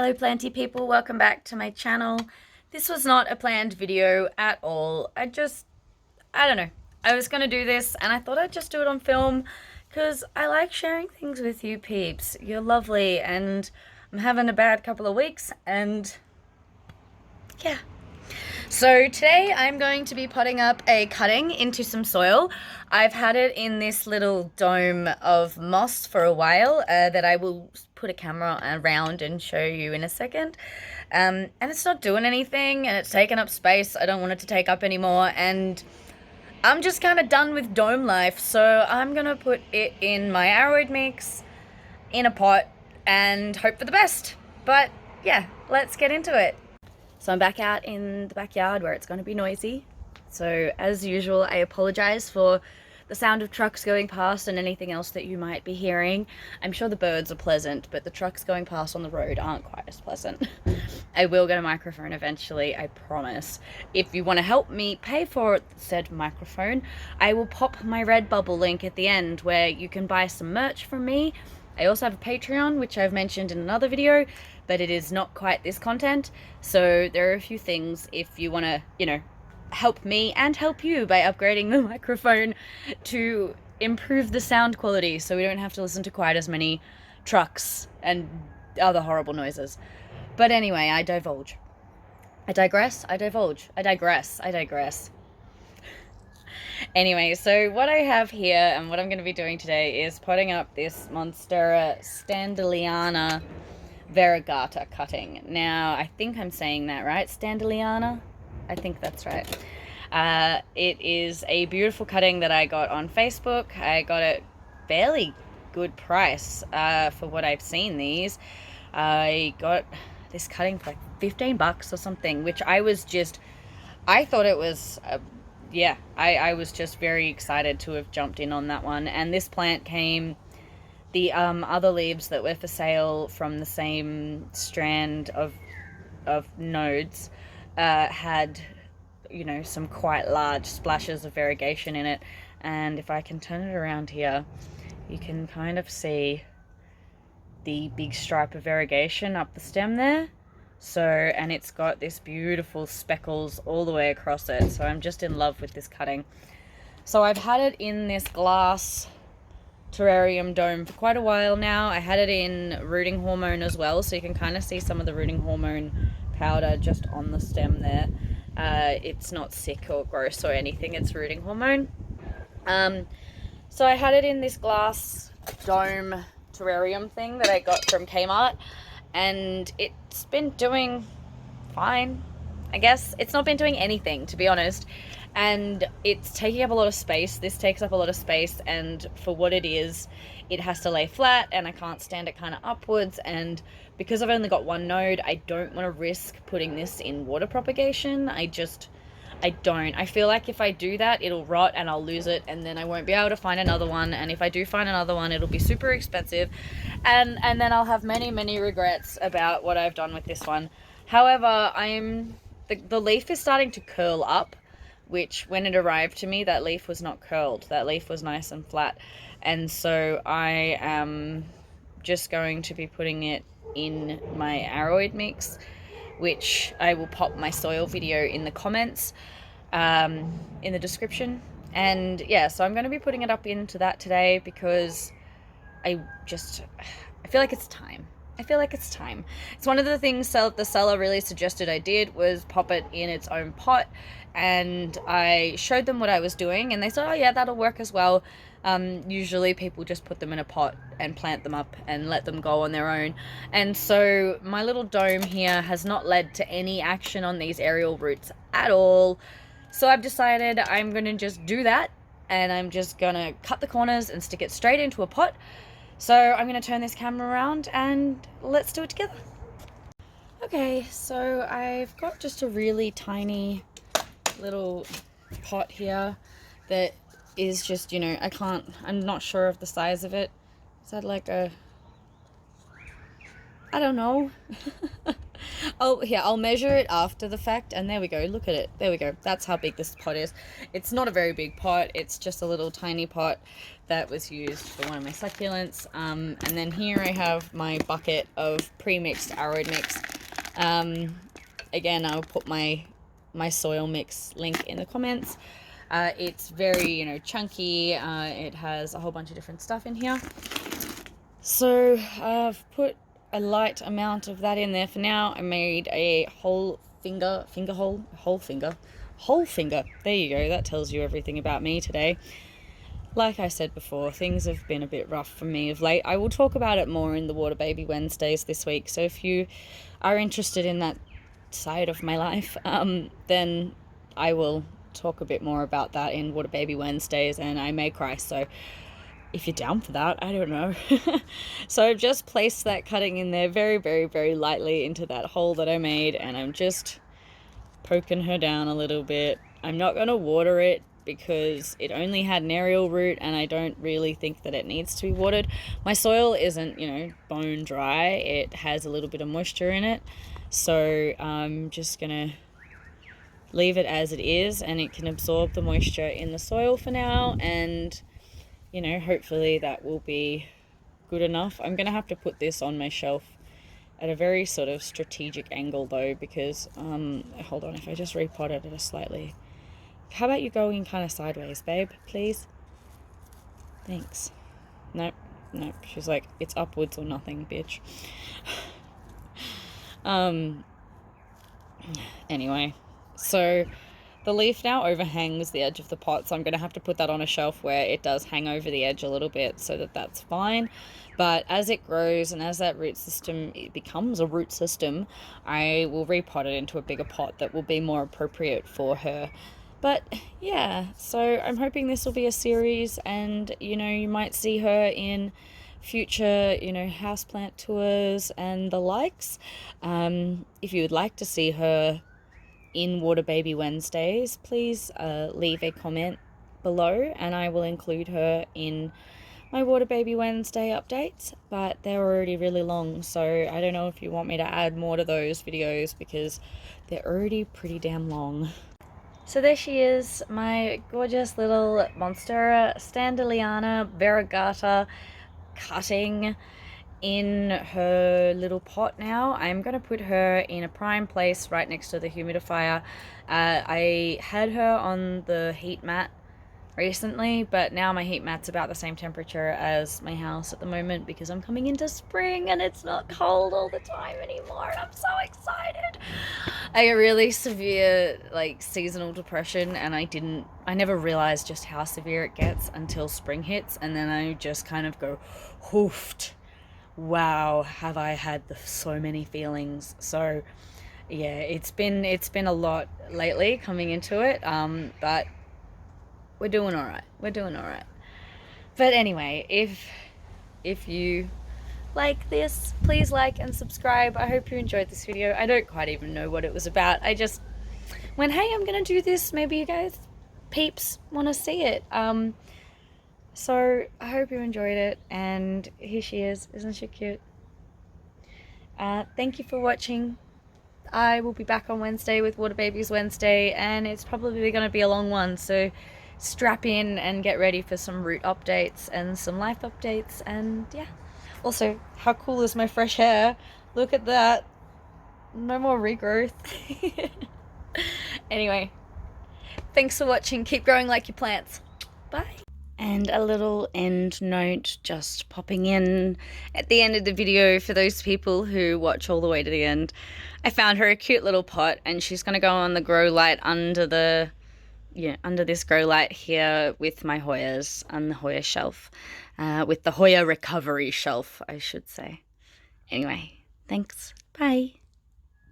Hello planty people, welcome back to my channel. This was not a planned video at all. I don't know. I was gonna do this and I thought I'd just do it on film because I like sharing things with you peeps. You're lovely and I'm having a bad couple of weeks and yeah. So today I'm going to be potting up a cutting into some soil. I've had it in this little dome of moss for a while that I will put a camera around and show you in a second. And it's not doing anything and it's taken up space I don't want it to take up anymore, and I'm just kind of done with dome life, so I'm gonna put it in my arrowroot mix in a pot and hope for the best. But yeah, let's get into it. So I'm back out in the backyard where it's going to be noisy. So as usual, I apologize for the sound of trucks going past and anything else that you might be hearing. I'm sure the birds are pleasant, but the trucks going past on the road aren't quite as pleasant. I will get a microphone eventually, I promise. If you want to help me pay for said microphone, I will pop my Redbubble link at the end where you can buy some merch from me. I also have a Patreon, which I've mentioned in another video, but it is not quite this content. So there are a few things if you want to, help me and help you by upgrading the microphone to improve the sound quality so we don't have to listen to quite as many trucks and other horrible noises. But anyway, I divulge. I digress, I divulge. I digress, I digress. Anyway, so what I have here and what I'm going to be doing today is potting up this Monstera Standleyana Variegata cutting. Now, I think I'm saying that right. Standleyana? I think that's right. It is a beautiful cutting that I got on Facebook. I got a fairly good price for what I've seen these. I got this cutting for like 15 bucks or something, which I thought it was... yeah, I was just very excited to have jumped in on that one. And this plant came, the other leaves that were for sale from the same strand of nodes had, some quite large splashes of variegation in it. And if I can turn it around here, you can kind of see the big stripe of variegation up the stem there. So, and it's got this beautiful speckles all the way across it. So I'm just in love with this cutting. So I've had it in this glass terrarium dome for quite a while now. I had it in rooting hormone as well. So you can kind of see some of the rooting hormone powder just on the stem there. It's not sick or gross or anything. It's rooting hormone. So I had it in this glass dome terrarium thing that I got from Kmart. And it's been doing fine, I guess. It's not been doing anything, to be honest. And it's taking up a lot of space. This takes up a lot of space, and for what it is, it has to lay flat, and I can't stand it kind of upwards. And because I've only got one node, I don't want to risk putting this in water propagation. I don't. I feel like if I do that, it'll rot and I'll lose it, and then I won't be able to find another one. And if I do find another one, it'll be super expensive, and then I'll have many regrets about what I've done with this one. However, the leaf is starting to curl up, which when it arrived to me, that leaf was not curled. That leaf was nice and flat. And so I am just going to be putting it in my arrowroot mix, which I will pop my soil video in the comments, in the description. And yeah, so I'm going to be putting it up into that today because I feel like it's time. It's one of the things the seller really suggested I did was pop it in its own pot, and I showed them what I was doing and they said, oh yeah, that'll work as well. Usually people just put them in a pot and plant them up and let them go on their own. And so my little dome here has not led to any action on these aerial roots at all. So I've decided I'm going to just do that, and I'm just going to cut the corners and stick it straight into a pot. So I'm going to turn this camera around and let's do it together. Okay, so I've got just a really tiny little pot here that is just, I'm not sure of the size of it. Is that like I don't know. Oh, yeah, I'll measure it after the fact, and there we go. Look at it. There we go. That's how big this pot is. It's not a very big pot. It's just a little tiny pot that was used for one of my succulents. And then here I have my bucket of pre-mixed aroid mix. Again, I'll put my soil mix link in the comments. It's very, you know, chunky. It has a whole bunch of different stuff in here. So I've put a light amount of that in there for now. I made a whole finger. There you go. That tells you everything about me today. Like I said before, things have been a bit rough for me of late. I will talk about it more in the Water Baby Wednesdays this week. So if you are interested in that side of my life, then I will talk a bit more about that in Water Baby Wednesdays, and I may cry. So if you're down for that, I don't know. So I've just placed that cutting in there very, very, very lightly into that hole that I made, and I'm just poking her down a little bit. I'm not going to water it because it only had an aerial root, and I don't really think that it needs to be watered. My soil isn't, you know, bone dry. It has a little bit of moisture in it. So I'm just going to leave it as it is, and it can absorb the moisture in the soil for now, and you know, hopefully that will be good enough. I'm gonna have to put this on my shelf at a very sort of strategic angle though, because hold on, if I just repot it at a slightly, how about you going kind of sideways, babe, please? Thanks. Nope, she's like, it's upwards or nothing, bitch. Anyway, so the leaf now overhangs the edge of the pot, so I'm going to have to put that on a shelf where it does hang over the edge a little bit so that that's fine. But as it grows and as that root system, it becomes a root system, I will repot it into a bigger pot that will be more appropriate for her. But yeah, so I'm hoping this will be a series, and you know, you might see her in future, you know, houseplant tours and the likes. If you would like to see her in Water Baby Wednesdays, please leave a comment below, and I will include her in my Water Baby Wednesday updates. But they're already really long, so I don't know if you want me to add more to those videos because they're already pretty damn long. So there she is, my gorgeous little Monstera Standleyana Variegata cutting in her little pot now. I'm going to put her in a prime place right next to the humidifier. I had her on the heat mat recently, but now my heat mat's about the same temperature as my house at the moment because I'm coming into spring and it's not cold all the time anymore, and I'm so excited. I get really severe like seasonal depression, and I never realized just how severe it gets until spring hits, and then I just kind of go hoofed. Wow, have I had so many feelings. So yeah, it's been a lot lately coming into it, but we're doing all right. But anyway, if you like this, please like and subscribe. I hope you enjoyed this video. I don't quite even know what it was about. I just went, hey, I'm gonna do this, maybe you guys peeps want to see it. So I hope you enjoyed it, and here she is. Isn't she cute? Thank you for watching. I will be back on Wednesday with Water Babies Wednesday, and it's probably going to be a long one, so strap in and get ready for some root updates and some life updates. And yeah, also, how cool is my fresh hair? Look at that. No more regrowth. Anyway, thanks for watching. Keep growing like your plants. Bye. And a little end note just popping in at the end of the video for those people who watch all the way to the end. I found her a cute little pot, and she's going to go on the grow light under this grow light here with my Hoyas on the Hoya shelf, with the Hoya recovery shelf, I should say. Anyway, thanks. Bye.